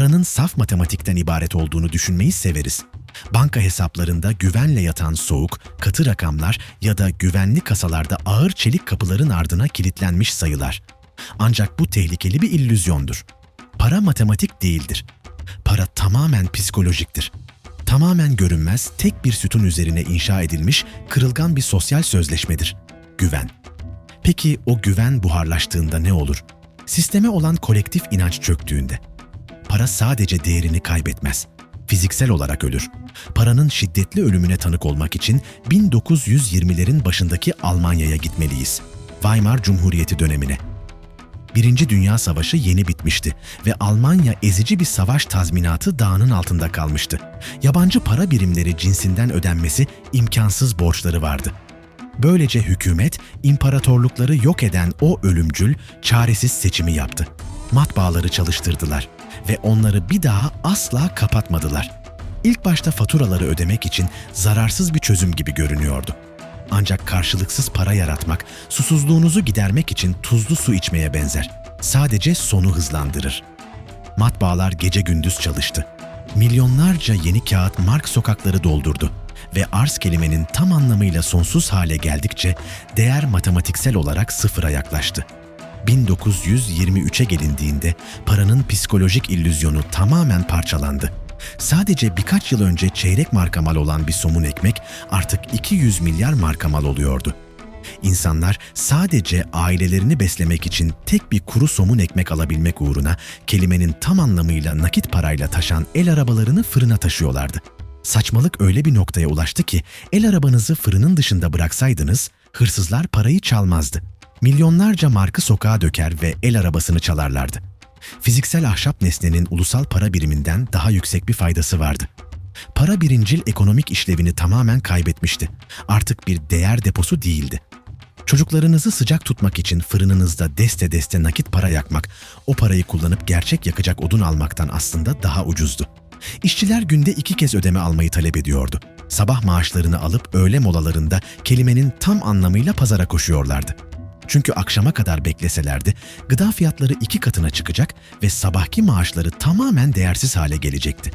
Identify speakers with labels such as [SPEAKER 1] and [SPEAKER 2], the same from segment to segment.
[SPEAKER 1] paranın saf matematikten ibaret olduğunu düşünmeyi severiz. Banka hesaplarında güvenle yatan soğuk, katı rakamlar ya da güvenli kasalarda ağır çelik kapıların ardına kilitlenmiş sayılar. Ancak bu tehlikeli bir illüzyondur. Para matematik değildir. Para tamamen psikolojiktir. Tamamen görünmez, tek bir sütun üzerine inşa edilmiş kırılgan bir sosyal sözleşmedir. Güven. Peki o güven buharlaştığında ne olur? Sisteme olan kolektif inanç çöktüğünde. Para sadece değerini kaybetmez. Fiziksel olarak ölür. Paranın şiddetli ölümüne tanık olmak için 1920'lerin başındaki Almanya'ya gitmeliyiz. Weimar Cumhuriyeti dönemine. Birinci Dünya Savaşı yeni bitmişti ve Almanya ezici bir savaş tazminatı dağının altında kalmıştı. Yabancı para birimleri cinsinden ödenmesi imkansız borçları vardı. Böylece hükümet, imparatorlukları yok eden o ölümcül, çaresiz seçimi yaptı. Matbaaları çalıştırdılar ve onları bir daha asla kapatmadılar. İlk başta faturaları ödemek için zararsız bir çözüm gibi görünüyordu. Ancak karşılıksız para yaratmak, susuzluğunuzu gidermek için tuzlu su içmeye benzer. Sadece sonu hızlandırır. Matbaalar gece gündüz çalıştı. Milyonlarca yeni kağıt mark sokakları doldurdu ve arz kelimenin tam anlamıyla sonsuz hale geldikçe değer matematiksel olarak sıfıra yaklaştı. 1923'e gelindiğinde paranın psikolojik illüzyonu tamamen parçalandı. Sadece birkaç yıl önce çeyrek marka mal olan bir somun ekmek artık 200 milyar marka mal oluyordu. İnsanlar sadece ailelerini beslemek için tek bir kuru somun ekmek alabilmek uğruna kelimenin tam anlamıyla nakit parayla taşan el arabalarını fırına taşıyorlardı. Saçmalık öyle bir noktaya ulaştı ki el arabanızı fırının dışında bıraksaydınız hırsızlar parayı çalmazdı. Milyonlarca markı sokağa döker ve el arabasını çalarlardı. Fiziksel ahşap nesnenin ulusal para biriminden daha yüksek bir faydası vardı. Para birincil ekonomik işlevini tamamen kaybetmişti. Artık bir değer deposu değildi. Çocuklarınızı sıcak tutmak için fırınınızda deste deste nakit para yakmak, o parayı kullanıp gerçek yakacak odun almaktan aslında daha ucuzdu. İşçiler günde 2 kez ödeme almayı talep ediyordu. Sabah maaşlarını alıp öğle molalarında kelimenin tam anlamıyla pazara koşuyorlardı. Çünkü akşama kadar bekleselerdi, gıda fiyatları 2 katına çıkacak ve sabahki maaşları tamamen değersiz hale gelecekti.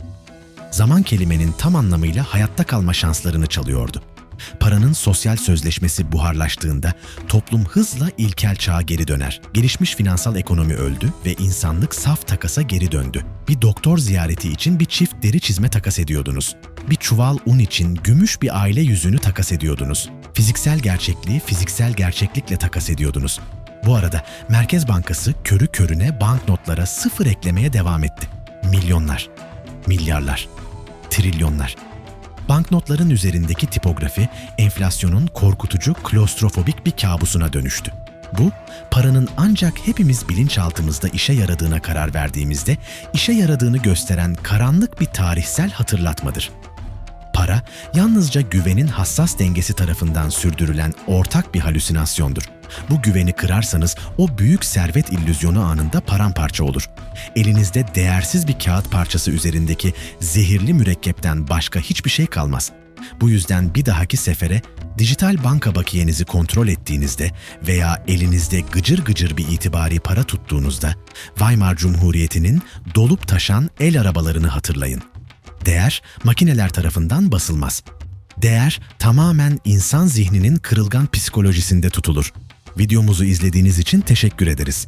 [SPEAKER 1] Zaman kelimenin tam anlamıyla hayatta kalma şanslarını çalıyordu. Paranın sosyal sözleşmesi buharlaştığında toplum hızla ilkel çağa geri döner. Gelişmiş finansal ekonomi öldü ve insanlık saf takasa geri döndü. Bir doktor ziyareti için bir çift deri çizme takas ediyordunuz. Bir çuval un için gümüş bir aile yüzüğünü takas ediyordunuz. Fiziksel gerçekliği fiziksel gerçeklikle takas ediyordunuz. Bu arada Merkez Bankası körü körüne banknotlara sıfır eklemeye devam etti. Milyonlar, milyarlar, trilyonlar. Banknotların üzerindeki tipografi enflasyonun korkutucu, klostrofobik bir kabusuna dönüştü. Bu, paranın ancak hepimiz bilinçaltımızda işe yaradığına karar verdiğimizde işe yaradığını gösteren karanlık bir tarihsel hatırlatmadır. Para, yalnızca güvenin hassas dengesi tarafından sürdürülen ortak bir halüsinasyondur. Bu güveni kırarsanız o büyük servet illüzyonu anında paramparça olur. Elinizde değersiz bir kağıt parçası üzerindeki zehirli mürekkepten başka hiçbir şey kalmaz. Bu yüzden bir dahaki sefere dijital banka bakiyenizi kontrol ettiğinizde veya elinizde gıcır gıcır bir itibari para tuttuğunuzda Weimar Cumhuriyeti'nin dolup taşan el arabalarını hatırlayın. Değer, makineler tarafından basılmaz. Değer, tamamen insan zihninin kırılgan psikolojisinde tutulur. Videomuzu izlediğiniz için teşekkür ederiz.